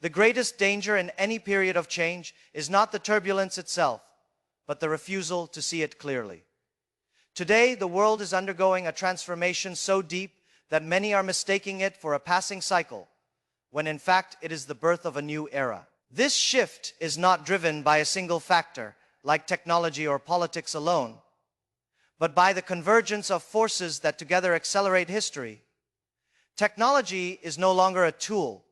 The greatest danger in any period of change is not the turbulence itself, but the refusal to see it clearly. Today, the world is undergoing a transformation so deep that many are mistaking it for a passing cycle, when in fact it is the birth of a new era. This shift is not driven by a single factor, like technology or politics alone, but by the convergence of forces that together accelerate history. Technology is no longer a tool.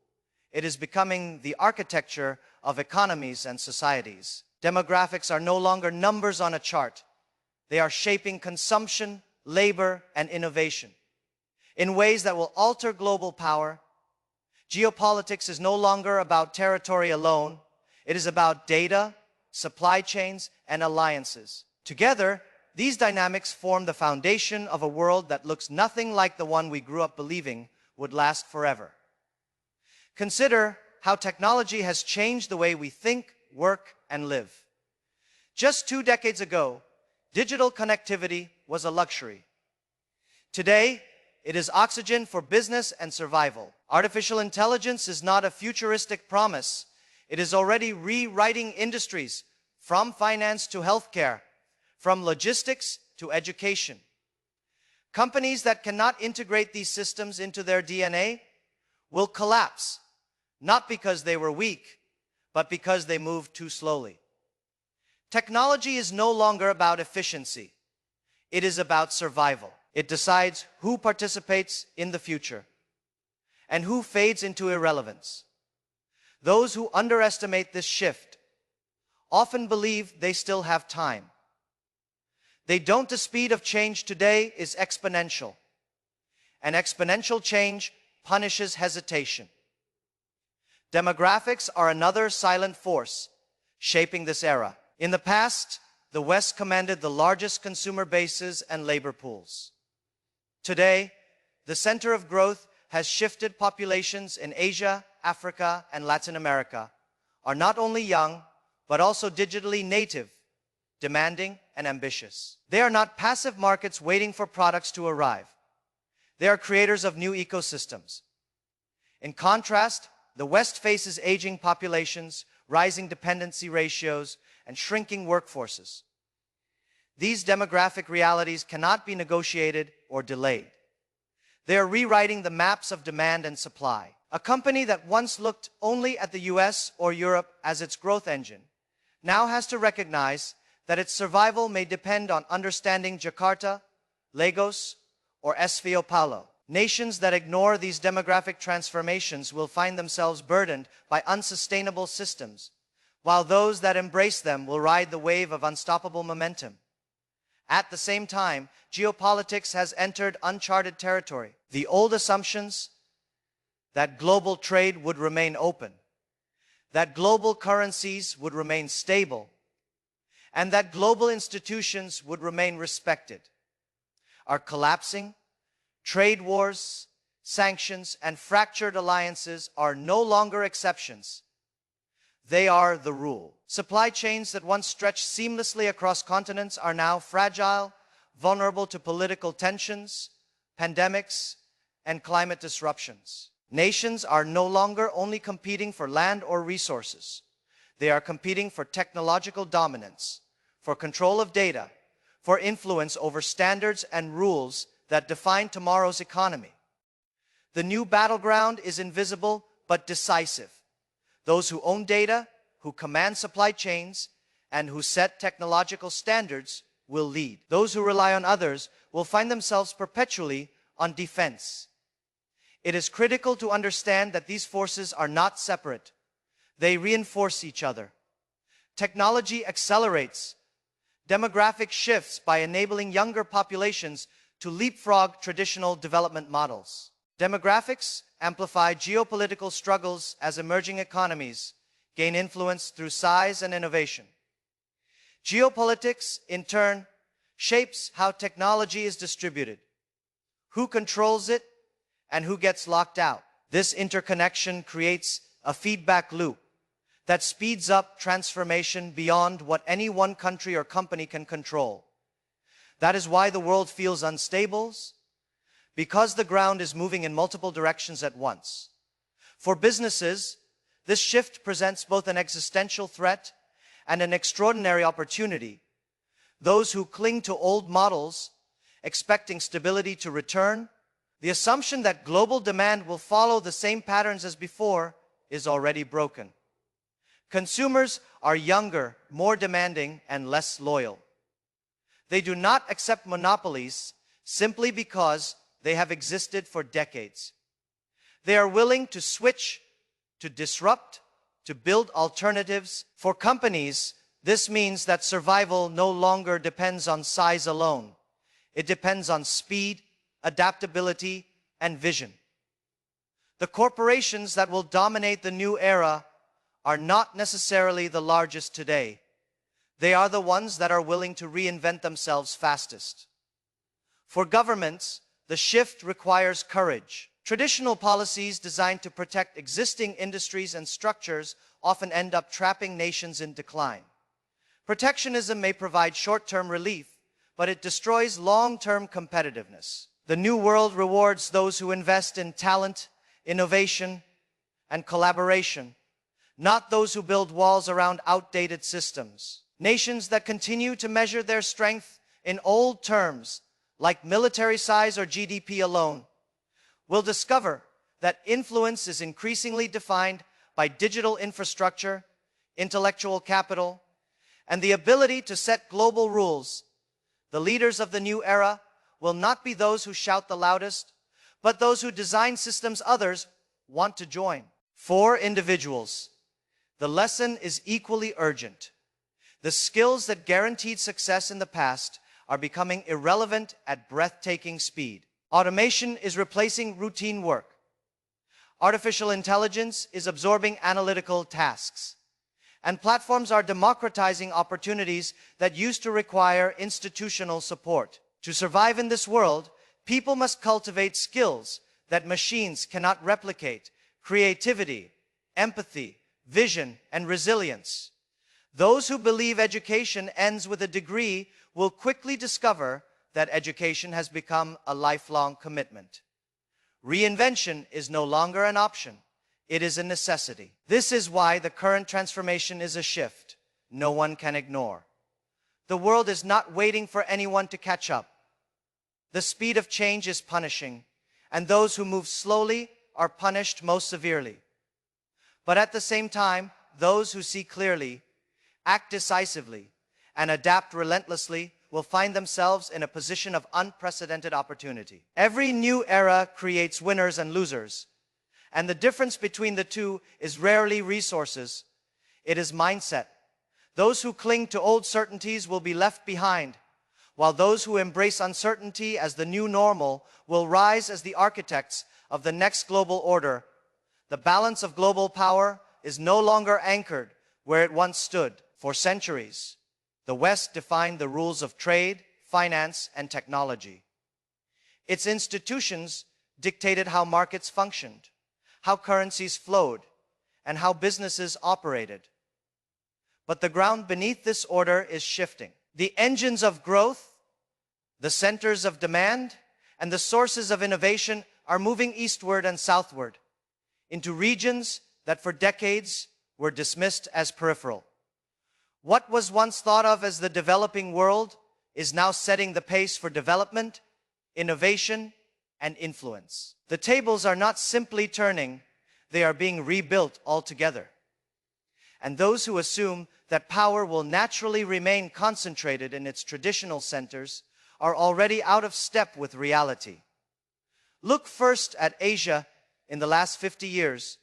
It is becoming the architecture of economies and societies. Demographics are no longer numbers on a chart. They are shaping consumption, labor, and innovation in ways that will alter global power. Geopolitics is no longer about territory alone. It is about data, supply chains, and alliances. Together, these dynamics form the foundation of a world that looks nothing like the one we grew up believing would last forever. Consider how technology has changed the way we think, work, and live. Just 2 decades ago, digital connectivity was a luxury. Today, it is oxygen for business and survival. Artificial intelligence is not a futuristic promise. It is already rewriting industries, from finance to healthcare, from logistics to education. Companies that cannot integrate these systems into their DNA will collapse, not because they were weak, but because they moved too slowly. Technology is no longer about efficiency. It is about survival. It decides who participates in the future and who fades into irrelevance. Those who underestimate this shift often believe they still have time. They don't. The speed of change today is exponential, and exponential change punishes hesitation. Demographics are another silent force shaping this era. In the past, the West commanded the largest consumer bases and labor pools. Today, the center of growth has shifted. Populations in Asia, Africa, and Latin America are not only young, but also digitally native, demanding, and ambitious. They are not passive markets waiting for products to arrive. They are creators of new ecosystems. In contrast, the West faces aging populations, rising dependency ratios, and shrinking workforces. These demographic realities cannot be negotiated or delayed. They are rewriting the maps of demand and supply. A company that once looked only at the US or Europe as its growth engine now has to recognize that its survival may depend on understanding Jakarta, Lagos, or São Paulo. Nations that ignore these demographic transformations will find themselves burdened by unsustainable systems, while those that embrace them will ride the wave of unstoppable momentum. At the same time, geopolitics has entered uncharted territory. The old assumptions that global trade would remain open, that global currencies would remain stable, and that global institutions would remain respected are collapsing. Trade wars, sanctions, and fractured alliances are no longer exceptions. They are the rule. Supply chains that once stretched seamlessly across continents are now fragile, vulnerable to political tensions, pandemics, and climate disruptions. Nations are no longer only competing for land or resources. They are competing for technological dominance, for control of data, for influence over standards and rules that define tomorrow's economy. The new battleground is invisible but decisive. Those who own data, who command supply chains, and who set technological standards will lead. Those who rely on others will find themselves perpetually on defense. It is critical to understand that these forces are not separate. They reinforce each other. Technology accelerates demographic shifts by enabling younger populations to leapfrog traditional development models. Demographics amplify geopolitical struggles as emerging economies gain influence through size and innovation. Geopolitics, in turn, shapes how technology is distributed, who controls it, and who gets locked out. This interconnection creates a feedback loop that speeds up transformation beyond what any one country or company can control. That is why the world feels unstable, because the ground is moving in multiple directions at once. For businesses, This shift presents both an existential threat and an extraordinary opportunity. Those who cling to old models, expecting stability to return, the assumption that global demand will follow the same patterns as before is already broken. Consumers are younger, more demanding, and less loyal. They do not accept monopolies simply because they have existed for decades. They are willing to switch, to disrupt, to build alternatives. For companies, this means that survival no longer depends on size alone. It depends on speed, adaptability, and vision. The corporations that will dominate the new era are not necessarily the largest today. They are the ones that are willing to reinvent themselves fastest. For governments, the shift requires courage. Traditional policies designed to protect existing industries and structures often end up trapping nations in decline. Protectionism may provide short-term relief, but it destroys long-term competitiveness. The new world rewards those who invest in talent, innovation, and collaboration, not those who build walls around outdated systems. Nations that continue to measure their strength in old terms, like military size or GDP alone, will discover that influence is increasingly defined by digital infrastructure, intellectual capital, and the ability to set global rules. The leaders of the new era will not be those who shout the loudest, but those who design systems others want to join. For individuals, the lesson is equally urgent. The skills that guaranteed success in the past are becoming irrelevant at breathtaking speed. Automation is replacing routine work. Artificial intelligence is absorbing analytical tasks. And platforms are democratizing opportunities that used to require institutional support. To survive in this world, people must cultivate skills that machines cannot replicate: creativity, empathy, vision, and resilience. Those who believe education ends with a degree will quickly discover that education has become a lifelong commitment. Reinvention is no longer an option. It is a necessity. This is why the current transformation is a shift no one can ignore. The world is not waiting for anyone to catch up. The speed of change is punishing, and those who move slowly are punished most severely. But at the same time, those who see clearly, act decisively, and adapt relentlessly will find themselves in a position of unprecedented opportunity. Every new era creates winners and losers, and the difference between the two is rarely resources. It is mindset. Those who cling to old certainties will be left behind, while those who embrace uncertainty as the new normal will rise as the architects of the next global order. The balance of global power is no longer anchored where it once stood. For centuries, the West defined the rules of trade, finance, and technology. Its institutions dictated how markets functioned, how currencies flowed, and how businesses operated. But the ground beneath this order is shifting. The engines of growth, the centers of demand, and the sources of innovation are moving eastward and southward into regions that for decades were dismissed as peripheral. What was once thought of as the developing world is now setting the pace for development, innovation, and influence. The tables are not simply turning, they are being rebuilt altogether. And those who assume that power will naturally remain concentrated in its traditional centers are already out of step with reality. Look first at Asia. In the last 50 years,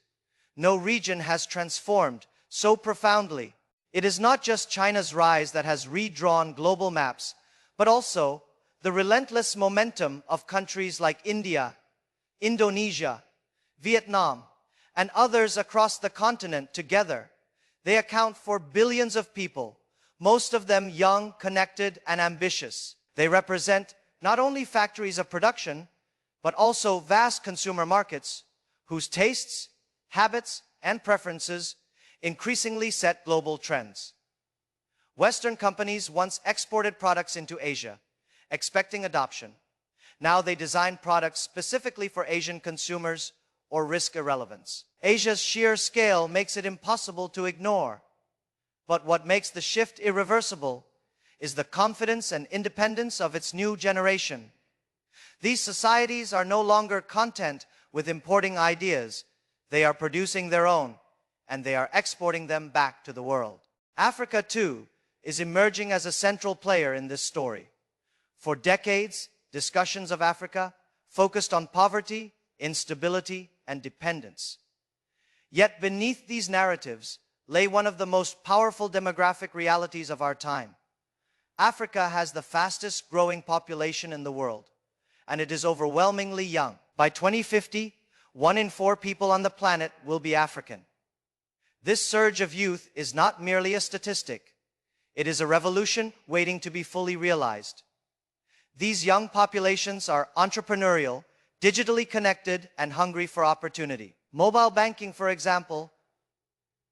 no region has transformed so profoundly. It is not just China's rise that has redrawn global maps, but also the relentless momentum of countries like India, Indonesia, Vietnam, and others across the continent together. They account for billions of people, most of them young, connected, and ambitious. They represent not only factories of production, but also vast consumer markets whose tastes, habits, and preferences increasingly set global trends. Western companies once exported products into Asia, expecting adoption. Now they design products specifically for Asian consumers or risk irrelevance. Asia's sheer scale makes it impossible to ignore. But what makes the shift irreversible is the confidence and independence of its new generation. These societies are no longer content with importing ideas. They are producing their own, and they are exporting them back to the world. Africa, too, is emerging as a central player in this story. For decades, discussions of Africa focused on poverty, instability, and dependence. Yet beneath these narratives lay one of the most powerful demographic realities of our time. Africa has the fastest growing population in the world, and it is overwhelmingly young. By 2050, 1 in 4 people on the planet will be African. This surge of youth is not merely a statistic. It is a revolution waiting to be fully realized. These young populations are entrepreneurial, digitally connected, and hungry for opportunity. Mobile banking, for example,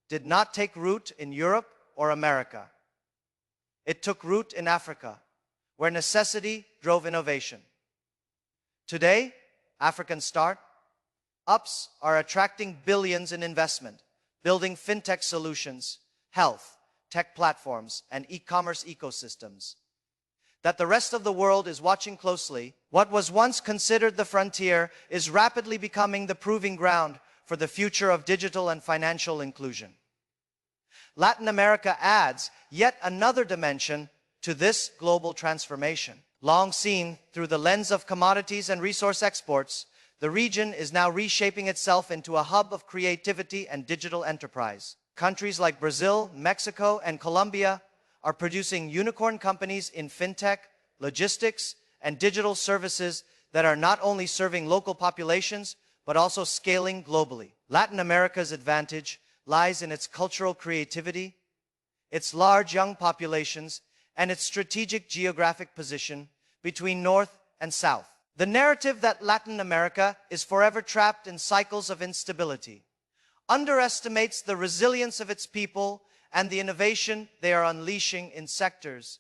did not take root in Europe or America. It took root in Africa, where necessity drove innovation. Today, African startups are attracting billions in investment, building fintech solutions, health, tech platforms, and e-commerce ecosystems that the rest of the world is watching closely. What was once considered the frontier is rapidly becoming the proving ground for the future of digital and financial inclusion. Latin America adds yet another dimension to this global transformation. Long seen through the lens of commodities and resource exports, the region is now reshaping itself into a hub of creativity and digital enterprise. Countries like Brazil, Mexico, and Colombia are producing unicorn companies in fintech, logistics, and digital services that are not only serving local populations, but also scaling globally. Latin America's advantage lies in its cultural creativity, its large young populations, and its strategic geographic position between North and South. The narrative that Latin America is forever trapped in cycles of instability underestimates the resilience of its people and the innovation they are unleashing in sectors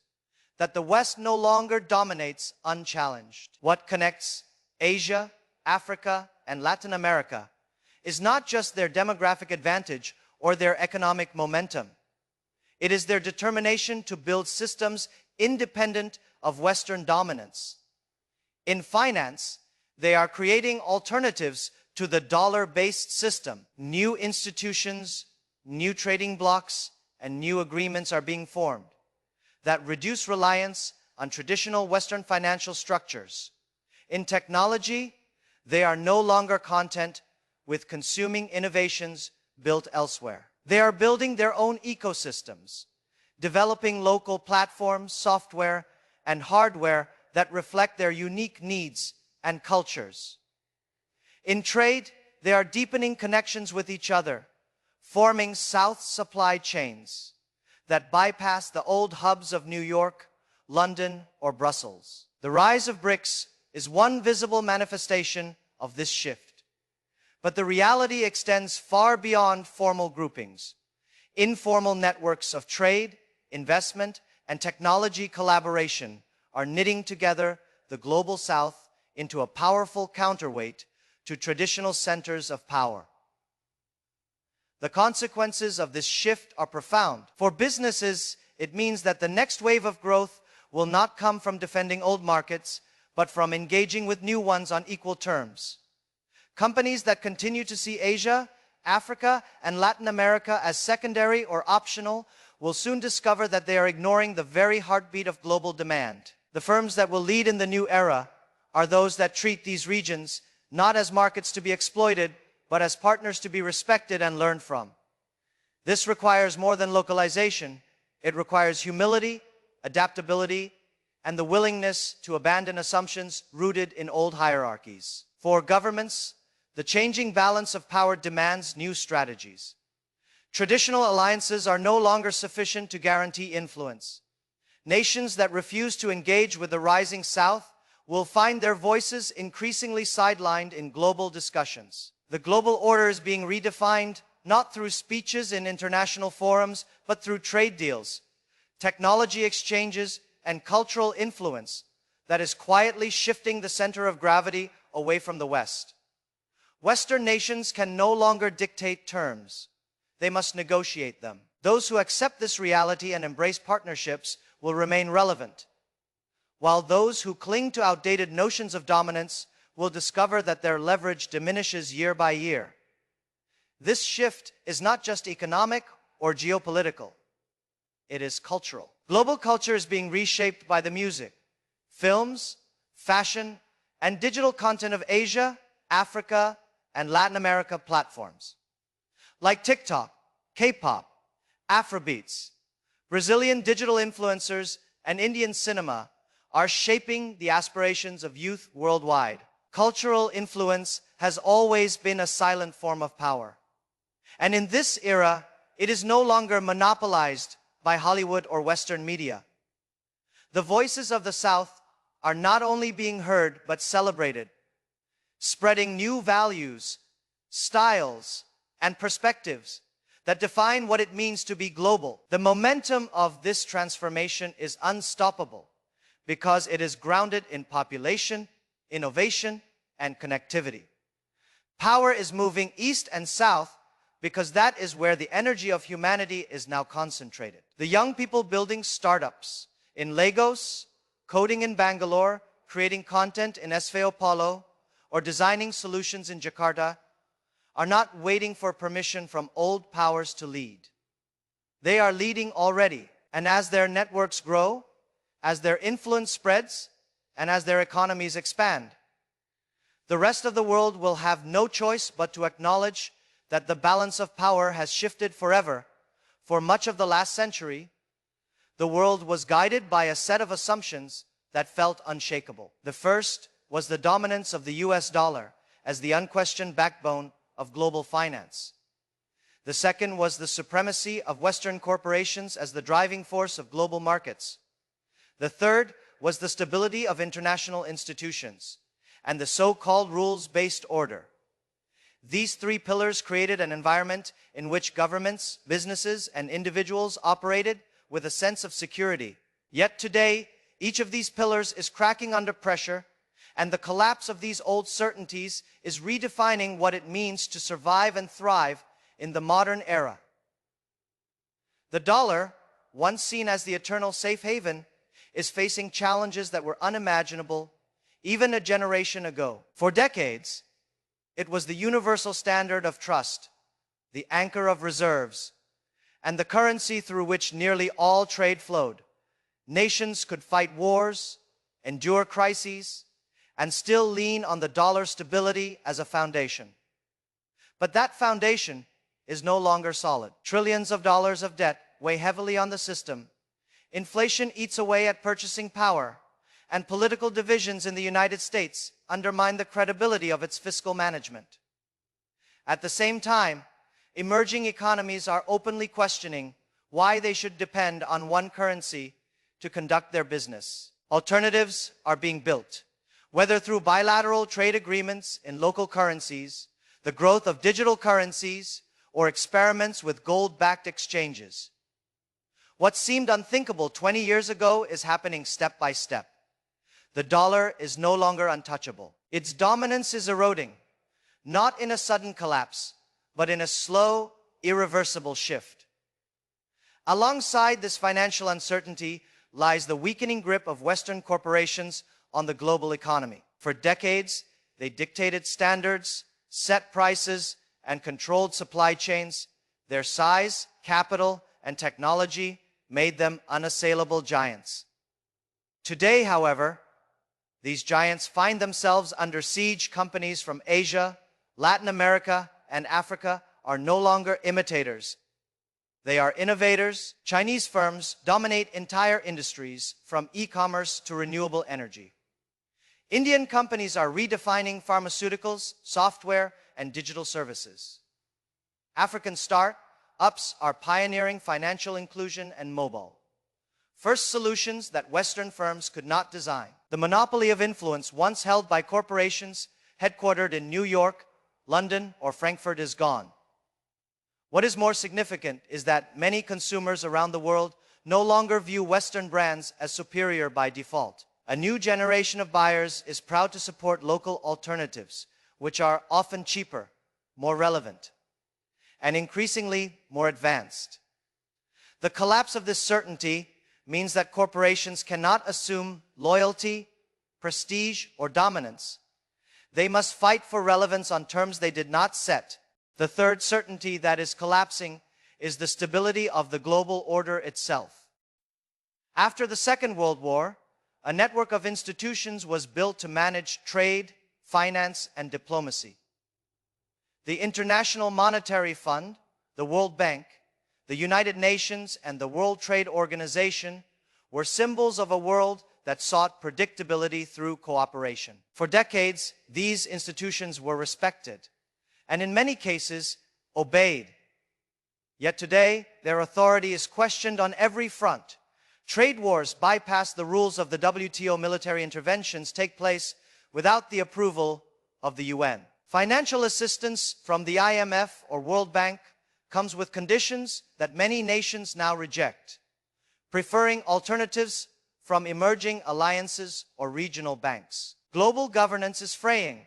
that the West no longer dominates unchallenged. What connects Asia, Africa, and Latin America is not just their demographic advantage or their economic momentum. It is their determination to build systems independent of Western dominance. In finance, they are creating alternatives to the dollar-based system. New institutions, new trading blocks, and new agreements are being formed that reduce reliance on traditional Western financial structures. In technology, they are no longer content with consuming innovations built elsewhere. They are building their own ecosystems, developing local platforms, software, and hardware that reflect their unique needs and cultures. In trade, they are deepening connections with each other, forming South supply chains that bypass the old hubs of New York, London, or Brussels. The rise of BRICS is one visible manifestation of this shift. But the reality extends far beyond formal groupings. Informal networks of trade, investment, and technology collaboration are knitting together the global South into a powerful counterweight to traditional centers of power. The consequences of this shift are profound. For businesses, it means that the next wave of growth will not come from defending old markets, but from engaging with new ones on equal terms. Companies that continue to see Asia, Africa, and Latin America as secondary or optional will soon discover that they are ignoring the very heartbeat of global demand. The firms that will lead in the new era are those that treat these regions not as markets to be exploited, but as partners to be respected and learned from. This requires more than localization. It requires humility, adaptability, and the willingness to abandon assumptions rooted in old hierarchies. For governments, the changing balance of power demands new strategies. Traditional alliances are no longer sufficient to guarantee influence. Nations that refuse to engage with the rising South will find their voices increasingly sidelined in global discussions. The global order is being redefined not through speeches in international forums, but through trade deals, technology exchanges, and cultural influence that is quietly shifting the center of gravity away from the West. Western nations can no longer dictate terms. They must negotiate them. Those who accept this reality and embrace partnerships will remain relevant, while those who cling to outdated notions of dominance will discover that their leverage diminishes year by year. This shift is not just economic or geopolitical. It is cultural. Global culture is being reshaped by the music, films, fashion, and digital content of Asia, Africa, and Latin America platforms. Like TikTok, K-pop, Afrobeats, Brazilian digital influencers, and Indian cinema are shaping the aspirations of youth worldwide. Cultural influence has always been a silent form of power. And in this era, it is no longer monopolized by Hollywood or Western media. The voices of the South are not only being heard but celebrated, spreading new values, styles, and perspectives that define what it means to be global. The momentum of this transformation is unstoppable because it is grounded in population, innovation, and connectivity. Power is moving east and south because that is where the energy of humanity is now concentrated. The young people building startups in Lagos, coding in Bangalore, creating content in Sao Paulo, or designing solutions in Jakarta are not waiting for permission from old powers to lead. They are leading already, and as their networks grow, as their influence spreads, and as their economies expand, the rest of the world will have no choice but to acknowledge that the balance of power has shifted forever. For much of the last century, the world was guided by a set of assumptions that felt unshakable. The first was the dominance of the US dollar as the unquestioned backbone of global finance. The second was the supremacy of Western corporations as the driving force of global markets. The third was the stability of international institutions and the so-called rules-based order. These three pillars created an environment in which governments, businesses, and individuals operated with a sense of security. Yet today, each of these pillars is cracking under pressure, and the collapse of these old certainties is redefining what it means to survive and thrive in the modern era. The dollar, once seen as the eternal safe haven, is facing challenges that were unimaginable even a generation ago. For decades, it was the universal standard of trust, the anchor of reserves, and the currency through which nearly all trade flowed. Nations could fight wars, endure crises, and still lean on the dollar's stability as a foundation. But that foundation is no longer solid. Trillions of dollars of debt weigh heavily on the system. Inflation eats away at purchasing power, and political divisions in the United States undermine the credibility of its fiscal management. At the same time, emerging economies are openly questioning why they should depend on one currency to conduct their business. Alternatives are being built, whether through bilateral trade agreements in local currencies, the growth of digital currencies, or experiments with gold-backed exchanges. What seemed unthinkable 20 years ago is happening step by step. The dollar is no longer untouchable. Its dominance is eroding, not in a sudden collapse, but in a slow, irreversible shift. Alongside this financial uncertainty lies the weakening grip of Western corporations on the global economy. For decades, they dictated standards, set prices, and controlled supply chains. Their size, capital, and technology made them unassailable giants. Today, however, these giants find themselves under siege. Companies from Asia, Latin America, and Africa are no longer imitators. They are innovators. Chinese firms dominate entire industries, from e-commerce to renewable energy. Indian companies are redefining pharmaceuticals, software, and digital services. African start-ups are pioneering financial inclusion and mobile first solutions that Western firms could not design. The monopoly of influence once held by corporations headquartered in New York, London, or Frankfurt is gone. What is more significant is that many consumers around the world no longer view Western brands as superior by default. A new generation of buyers is proud to support local alternatives, which are often cheaper, more relevant, and increasingly more advanced. The collapse of this certainty means that corporations cannot assume loyalty, prestige, or dominance. They must fight for relevance on terms they did not set. The third certainty that is collapsing is the stability of the global order itself. After the Second World War, a network of institutions was built to manage trade, finance, and diplomacy. The International Monetary Fund, the World Bank, the United Nations, and the World Trade Organization were symbols of a world that sought predictability through cooperation. For decades, these institutions were respected, and in many cases, obeyed. Yet today, their authority is questioned on every front. Trade wars bypass the rules of the WTO. Military interventions take place without the approval of the UN. Financial assistance from the IMF or World Bank comes with conditions that many nations now reject, preferring alternatives from emerging alliances or regional banks. Global governance is fraying,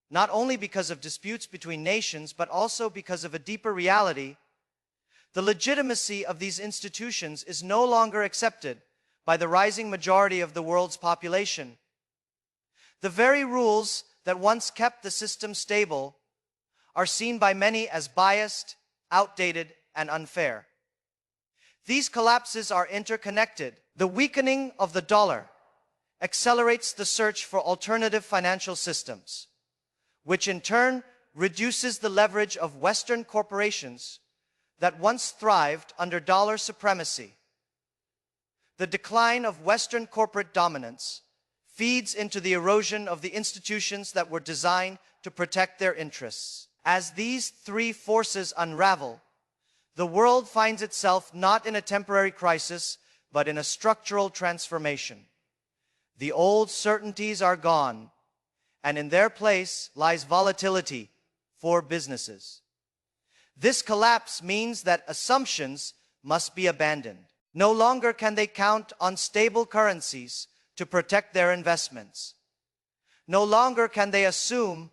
not only because of disputes between nations, but also because of a deeper reality. The legitimacy of these institutions is no longer accepted by the rising majority of the world's population. The very rules that once kept the system stable are seen by many as biased, outdated, and unfair. These collapses are interconnected. The weakening of the dollar accelerates the search for alternative financial systems, which in turn reduces the leverage of Western corporations that once thrived under dollar supremacy. The decline of Western corporate dominance feeds into the erosion of the institutions that were designed to protect their interests. As these three forces unravel, the world finds itself not in a temporary crisis, but in a structural transformation. The old certainties are gone, and in their place lies volatility for businesses. This collapse means that assumptions must be abandoned. No longer can they count on stable currencies to protect their investments. No longer can they assume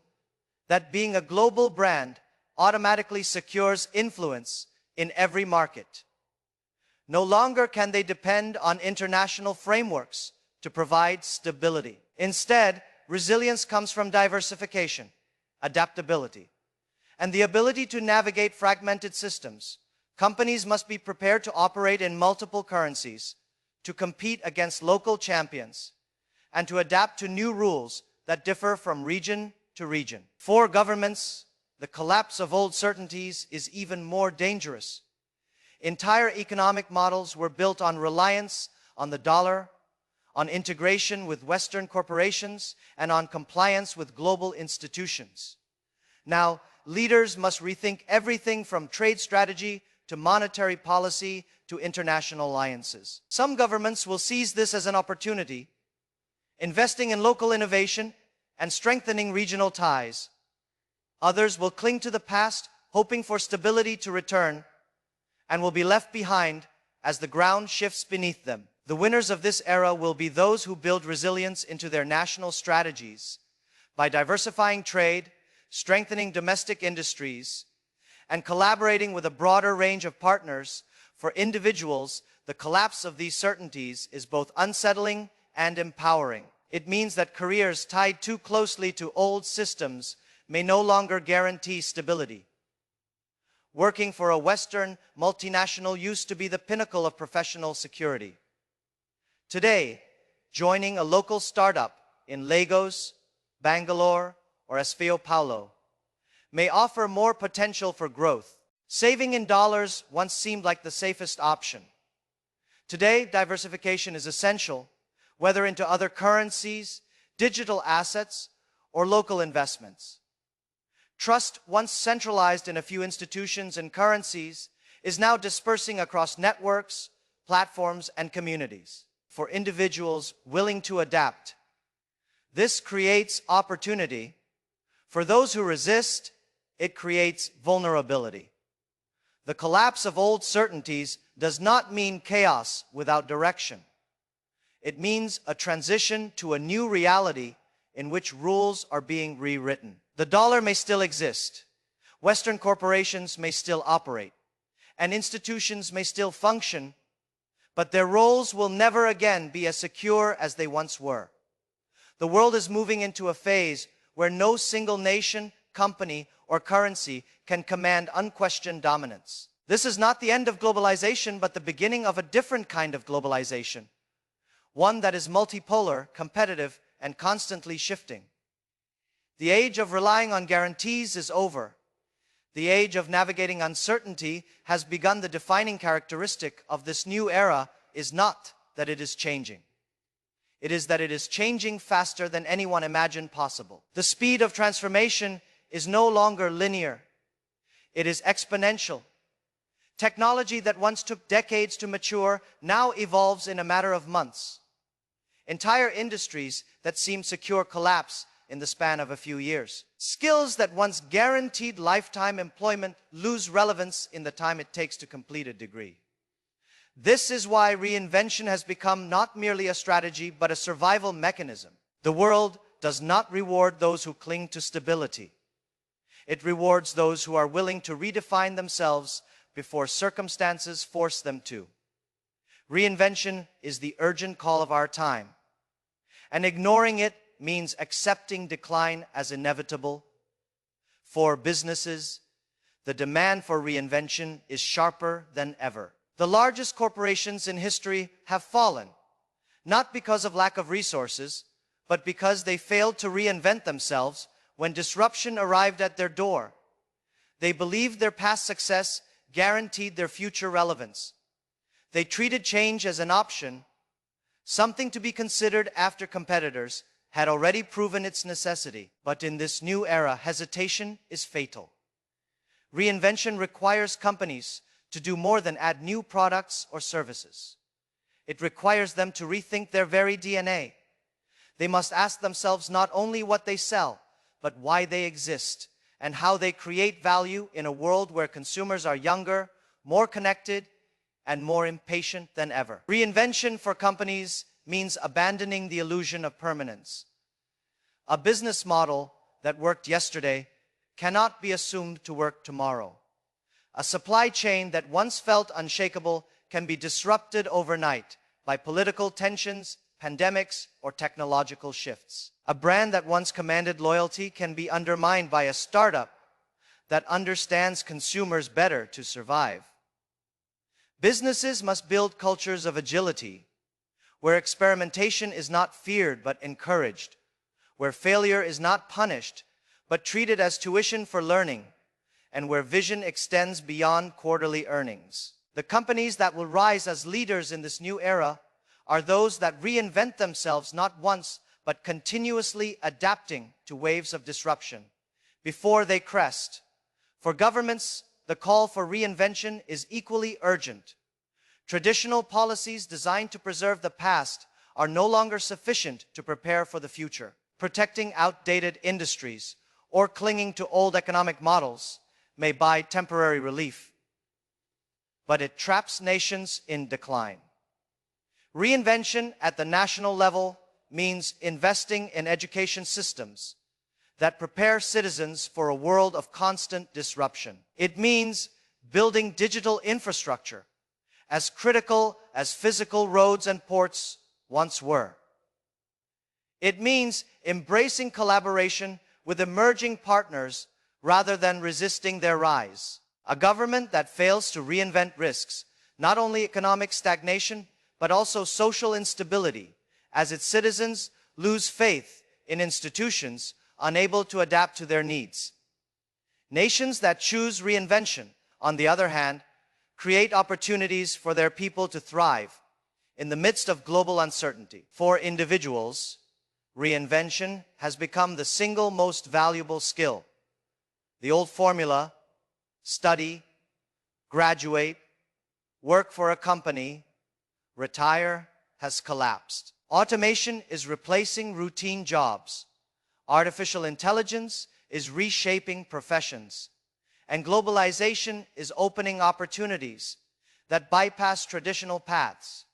that being a global brand automatically secures influence in every market. No longer can they depend on international frameworks to provide stability. Instead, resilience comes from diversification, adaptability, and the ability to navigate fragmented systems. Companies must be prepared to operate in multiple currencies, to compete against local champions, and to adapt to new rules that differ from region to region. For governments, the collapse of old certainties is even more dangerous. Entire economic models were built on reliance on the dollar, on integration with Western corporations, and on compliance with global institutions. Now, leaders must rethink everything from trade strategy to monetary policy to international alliances. Some governments will seize this as an opportunity, investing in local innovation and strengthening regional ties. Others will cling to the past, hoping for stability to return, and will be left behind as the ground shifts beneath them. The winners of this era will be those who build resilience into their national strategies by diversifying trade, strengthening domestic industries, and collaborating with a broader range of partners. For individuals, the collapse of these certainties is both unsettling and empowering. It means that careers tied too closely to old systems may no longer guarantee stability. Working for a Western multinational used to be the pinnacle of professional security. Today, joining a local startup in Lagos, Bangalore, or São Paulo may offer more potential for growth. Saving in dollars once seemed like the safest option. Today, diversification is essential, whether into other currencies, digital assets, or local investments. Trust, once centralized in a few institutions and currencies, is now dispersing across networks, platforms, and communities. For individuals willing to adapt, this creates opportunity. For those who resist, it creates vulnerability. The collapse of old certainties does not mean chaos without direction. It means a transition to a new reality in which rules are being rewritten. The dollar may still exist, Western corporations may still operate, and institutions may still function, but their roles will never again be as secure as they once were. The world is moving into a phase where no single nation, company, or currency can command unquestioned dominance. This is not the end of globalization, but the beginning of a different kind of globalization, one that is multipolar, competitive, and constantly shifting. The age of relying on guarantees is over. The age of navigating uncertainty has begun. The defining characteristic of this new era is not that it is changing. It is that it is changing faster than anyone imagined possible. The speed of transformation is no longer linear. It is exponential. Technology that once took decades to mature now evolves in a matter of months. Entire industries that seemed secure collapse in the span of a few years. Skills that once guaranteed lifetime employment lose relevance in the time it takes to complete a degree. This is why reinvention has become not merely a strategy, but a survival mechanism. The world does not reward those who cling to stability. It rewards those who are willing to redefine themselves before circumstances force them to. Reinvention is the urgent call of our time, and ignoring it means accepting decline as inevitable. For businesses, the demand for reinvention is sharper than ever. The largest corporations in history have fallen, not because of lack of resources, but because they failed to reinvent themselves when disruption arrived at their door. They believed their past success guaranteed their future relevance. They treated change as an option, something to be considered after competitors had already proven its necessity. But in this new era, hesitation is fatal. Reinvention requires companies to do more than add new products or services. It requires them to rethink their very DNA. They must ask themselves not only what they sell, but why they exist and how they create value in a world where consumers are younger, more connected, and more impatient than ever. Reinvention for companies means abandoning the illusion of permanence. A business model that worked yesterday cannot be assumed to work tomorrow. A supply chain that once felt unshakable can be disrupted overnight by political tensions, pandemics, or technological shifts. A brand that once commanded loyalty can be undermined by a startup that understands consumers better to survive. Businesses must build cultures of agility, where experimentation is not feared but encouraged, where failure is not punished but treated as tuition for learning, and where vision extends beyond quarterly earnings. The companies that will rise as leaders in this new era are those that reinvent themselves not once but continuously, adapting to waves of disruption before they crest. For governments, the call for reinvention is equally urgent. Traditional policies designed to preserve the past are no longer sufficient to prepare for the future. Protecting outdated industries or clinging to old economic models may buy temporary relief, but it traps nations in decline. Reinvention at the national level means investing in education systems that prepare citizens for a world of constant disruption. It means building digital infrastructure as critical as physical roads and ports once were. It means embracing collaboration with emerging partners rather than resisting their rise. A government that fails to reinvent risks not only economic stagnation, but also social instability, as its citizens lose faith in institutions unable to adapt to their needs. Nations that choose reinvention, on the other hand, create opportunities for their people to thrive in the midst of global uncertainty. For individuals, reinvention has become the single most valuable skill. The old formula, study, graduate, work for a company, retire, has collapsed. Automation is replacing routine jobs. Artificial intelligence is reshaping professions. And globalization is opening opportunities that bypass traditional paths.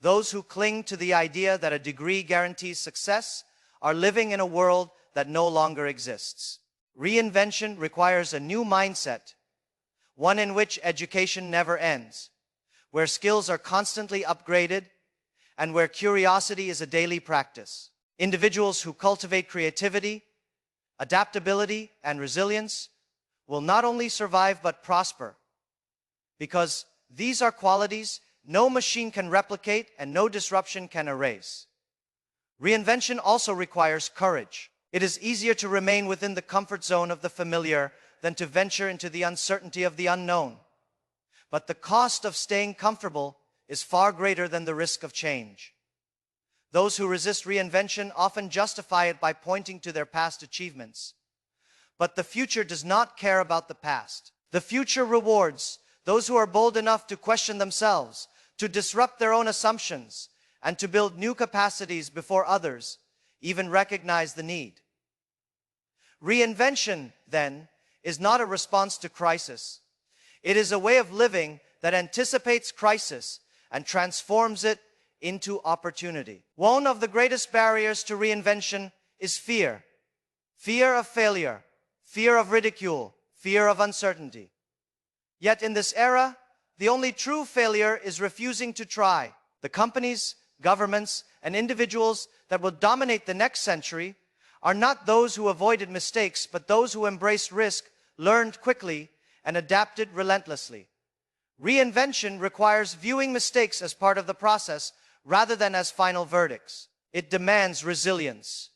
Those who cling to the idea that a degree guarantees success are living in a world that no longer exists. Reinvention requires a new mindset, one in which education never ends, where skills are constantly upgraded, and where curiosity is a daily practice. Individuals who cultivate creativity, adaptability, and resilience will not only survive but prosper, because these are qualities no machine can replicate and no disruption can erase. Reinvention also requires courage. It is easier to remain within the comfort zone of the familiar than to venture into the uncertainty of the unknown. But the cost of staying comfortable is far greater than the risk of change. Those who resist reinvention often justify it by pointing to their past achievements. But the future does not care about the past. The future rewards those who are bold enough to question themselves, to disrupt their own assumptions, and to build new capacities before others even recognize the need. Reinvention, then, is not a response to crisis. It is a way of living that anticipates crisis and transforms it into opportunity. One of the greatest barriers to reinvention is fear. Fear of failure, fear of ridicule, fear of uncertainty. Yet in this era, the only true failure is refusing to try. The companies, governments, and individuals that will dominate the next century are not those who avoided mistakes, but those who embraced risk, learned quickly, and adapted relentlessly. Reinvention requires viewing mistakes as part of the process rather than as final verdicts. It demands resilience,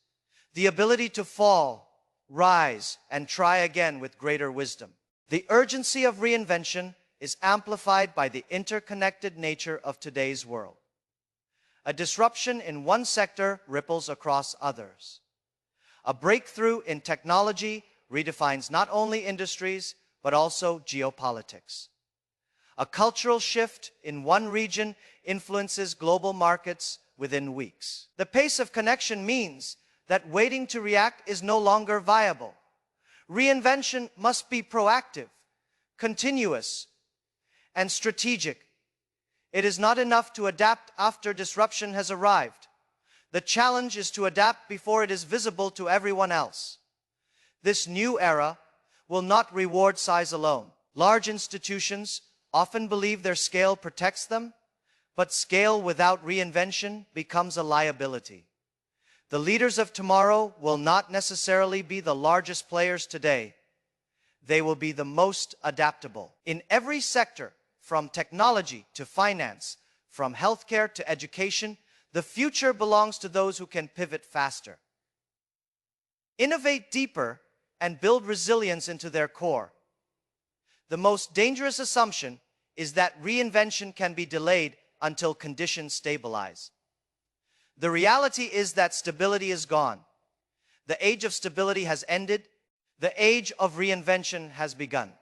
the ability to fall, rise, and try again with greater wisdom. The urgency of reinvention is amplified by the interconnected nature of today's world. A disruption in one sector ripples across others. A breakthrough in technology redefines not only industries, but also geopolitics. A cultural shift in one region influences global markets within weeks. The pace of connection means that waiting to react is no longer viable. Reinvention must be proactive, continuous, and strategic. It is not enough to adapt after disruption has arrived. The challenge is to adapt before it is visible to everyone else. This new era will not reward size alone. Large institutions often believe their scale protects them, but scale without reinvention becomes a liability. The leaders of tomorrow will not necessarily be the largest players today. They will be the most adaptable. In every sector, from technology to finance, from healthcare to education, the future belongs to those who can pivot faster, innovate deeper, and build resilience into their core. The most dangerous assumption is that reinvention can be delayed until conditions stabilize. The reality is that stability is gone. The age of stability has ended. The age of reinvention has begun.